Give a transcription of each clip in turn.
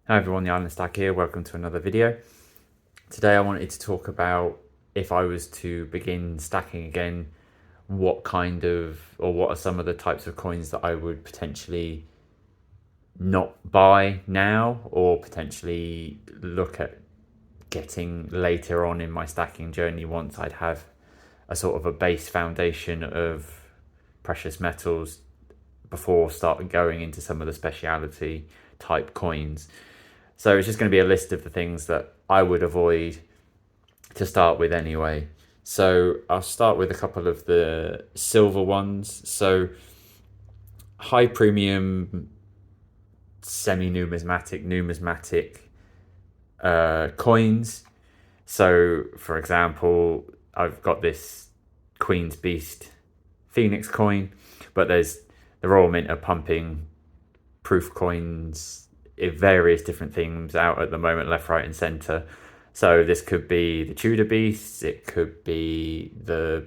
Hi everyone, the Island Stack here. Welcome to another video. Today I wanted to talk about if I was to begin stacking again, what are some of the types of coins that I would potentially not buy now or potentially look at getting later on in my stacking journey once I'd have a sort of a base foundation of precious metals before start going into some of the speciality type coins. So it's just going to be a list of the things that I would avoid to start with anyway. So I'll start with a couple of the silver ones. So high premium, numismatic coins. So for example, I've got this Queen's Beast Phoenix coin, but there's the Royal Mint are pumping proof coins, various different things out at the moment, left, right, and centre. So this could be the Tudor Beasts, it could be the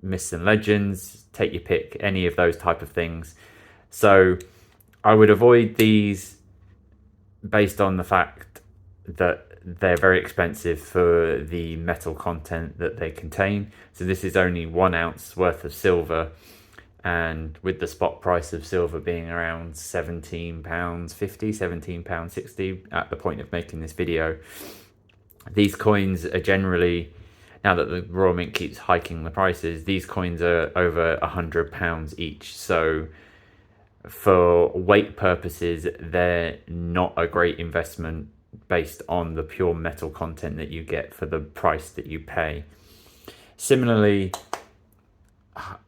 Myths and Legends, take your pick, any of those type of things. So I would avoid these based on the fact that they're very expensive for the metal content that they contain. So this is only 1 ounce worth of silver, and with the spot price of silver being around £17.50, £17.60 at the point of making this video, these coins are generally, now that the Royal Mint keeps hiking the prices, these coins are over £100 each. So for weight purposes, they're not a great investment based on the pure metal content that you get for the price that you pay. Similarly,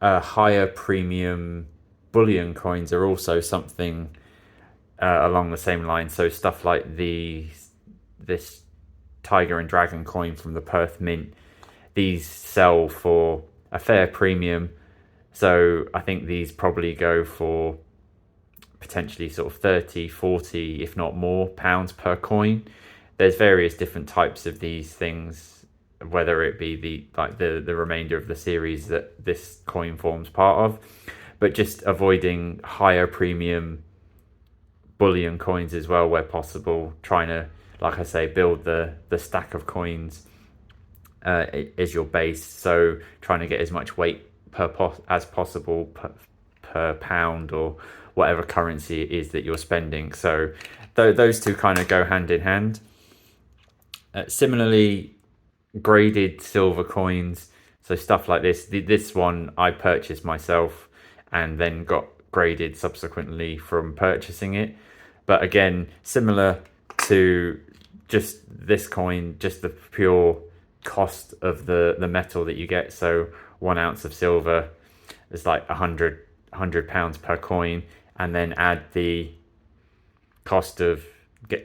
higher premium bullion coins are also something along the same line. So stuff like this Tiger and Dragon coin from the Perth Mint, these sell for a fair premium. So I think these probably go for potentially sort of 30, 40, if not more, pounds per coin. There's various different types of these things, whether it be the remainder of the series that this coin forms part of, but just avoiding higher premium bullion coins as well where possible, trying to, like I say, build the stack of coins as your base. So trying to get as much weight as possible per pound or whatever currency it is that you're spending. So those two kind of go hand in hand. Similarly, graded silver coins, so stuff like this one I purchased myself and then got graded subsequently from purchasing it. But again, similar to just this coin, just the pure cost of the metal that you get. So 1 ounce of silver is like £100 per coin, and then add the cost of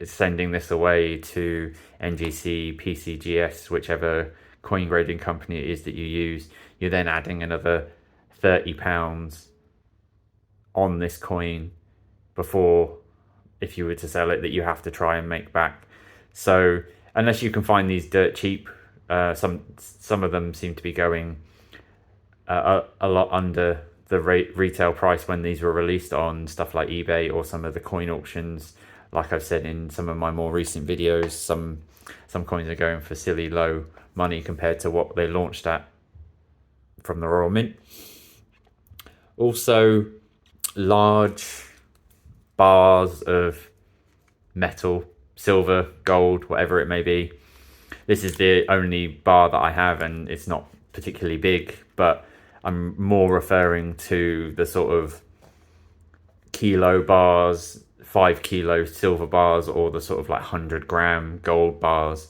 sending this away to NGC, PCGS, whichever coin grading company it is that you use. You're then adding another £30 on this coin before, if you were to sell it, that you have to try and make back. So unless you can find these dirt cheap, some of them seem to be going a lot under the retail price when these were released on stuff like eBay or some of the coin auctions. Like I've said in some of my more recent videos, some coins are going for silly low money compared to what they launched at from the Royal Mint. Also, large bars of metal, silver, gold, whatever it may be. This is the only bar that I have, and it's not particularly big, but I'm more referring to the sort of kilo bars, 5 kilo silver bars, or the sort of like 100-gram gold bars.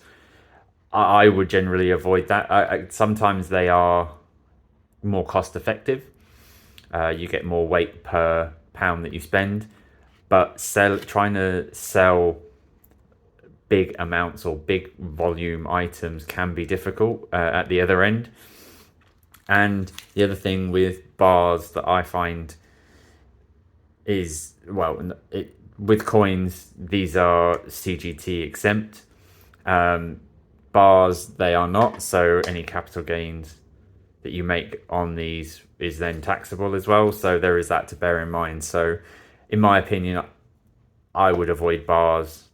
I would generally avoid that. Sometimes they are more cost effective. You get more weight per pound that you spend, but trying to sell big amounts or big volume items can be difficult at the other end. And the other thing with bars that I find is, with coins, these are CGT exempt. Bars, they are not. So any capital gains that you make on these is then taxable as well. So there is that to bear in mind. So in my opinion, I would avoid bars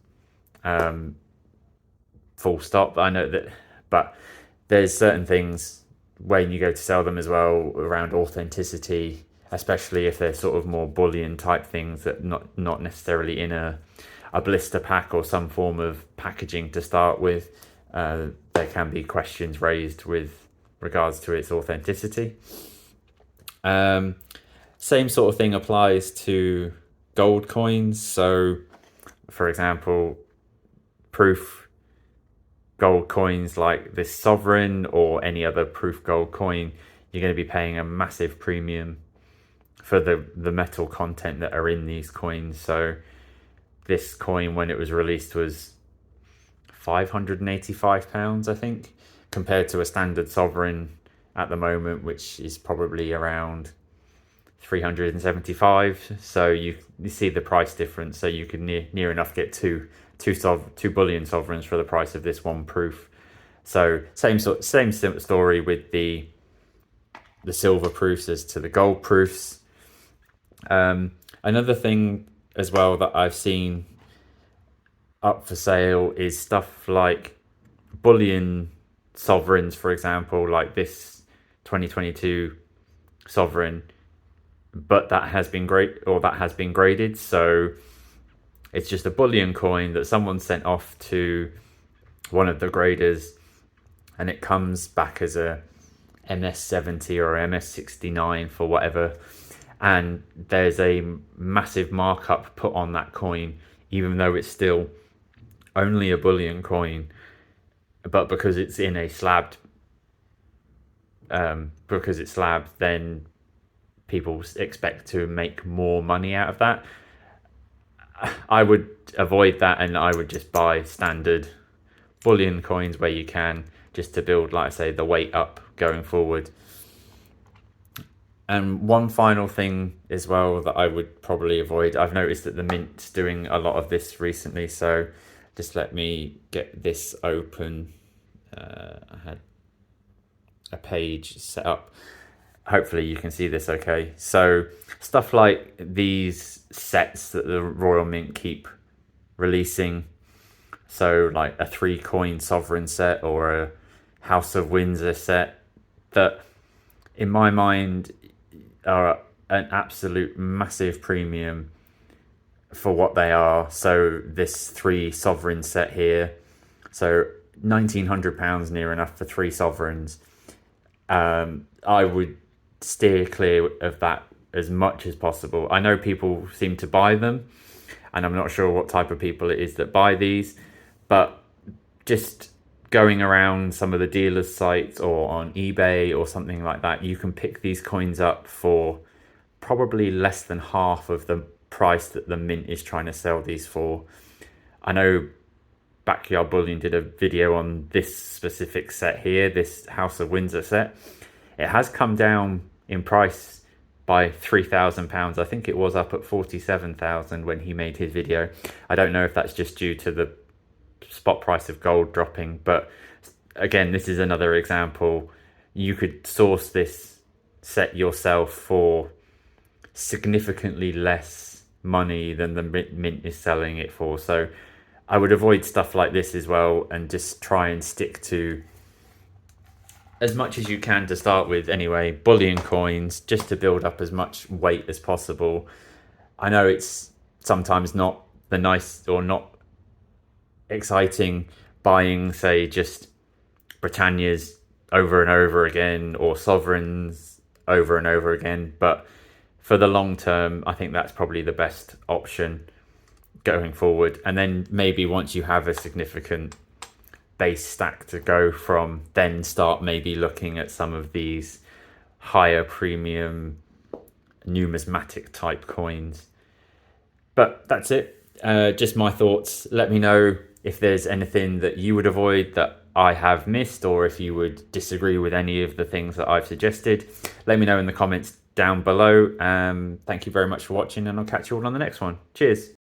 full stop. I know that, but there's certain things when you go to sell them as well around authenticity, especially if they're sort of more bullion type things that not necessarily in a blister pack or some form of packaging to start with. There can be questions raised with regards to its authenticity. Same sort of thing applies to gold coins. So, for example, proof gold coins like this Sovereign or any other proof gold coin, you're going to be paying a massive premium for the metal content that are in these coins. So this coin, when it was released, was £585, I think, compared to a standard Sovereign at the moment, which is probably around 375. So you see the price difference. So you can near enough get two bullion sovereigns for the price of this one proof. So same story with the silver proofs as to the gold proofs. Another thing as well that I've seen up for sale is stuff like bullion sovereigns, for example, like this 2022 Sovereign, but that has been graded. So it's just a bullion coin that someone sent off to one of the graders, and it comes back as a MS70 or MS69 for whatever. And there's a massive markup put on that coin, even though it's still only a bullion coin. But because it's in a slabbed, then people expect to make more money out of that. I would avoid that, and I would just buy standard bullion coins where you can, just to build, like I say, the weight up going forward. And one final thing as well that I would probably avoid, I've noticed that the Mint's doing a lot of this recently, so just let me get this open. I had a page set up. Hopefully you can see this okay. So stuff like these sets that the Royal Mint keep releasing, so like a 3-coin Sovereign set or a House of Windsor set, that in my mind are an absolute massive premium for what they are. So this 3 Sovereign set here, so £1,900 near enough for 3 Sovereigns. I would steer clear of that as much as possible. I know people seem to buy them, and I'm not sure what type of people it is that buy these, but just going around some of the dealers' sites or on eBay or something like that, you can pick these coins up for probably less than half of the price that the Mint is trying to sell these for. I know Backyard Bullion did a video on this specific set here, this House of Windsor set. It has come down in price by £3,000. I think it was up at 47,000 when he made his video. I don't know if that's just due to the spot price of gold dropping, but again, this is another example. You could source this set yourself for significantly less money than the Mint is selling it for. So I would avoid stuff like this as well, and just try and stick to, as much as you can to start with anyway, bullion coins, just to build up as much weight as possible. I know it's sometimes not the nice or not exciting buying, say, just Britannias over and over again or Sovereigns over and over again, but for the long term, I think that's probably the best option going forward. And then maybe once you have a significant base stack to go from, then start maybe looking at some of these higher premium numismatic type coins. But that's it. Just my thoughts. Let me know if there's anything that you would avoid that I have missed, or if you would disagree with any of the things that I've suggested. Let me know in the comments down below. Thank you very much for watching, and I'll catch you all on the next one. Cheers.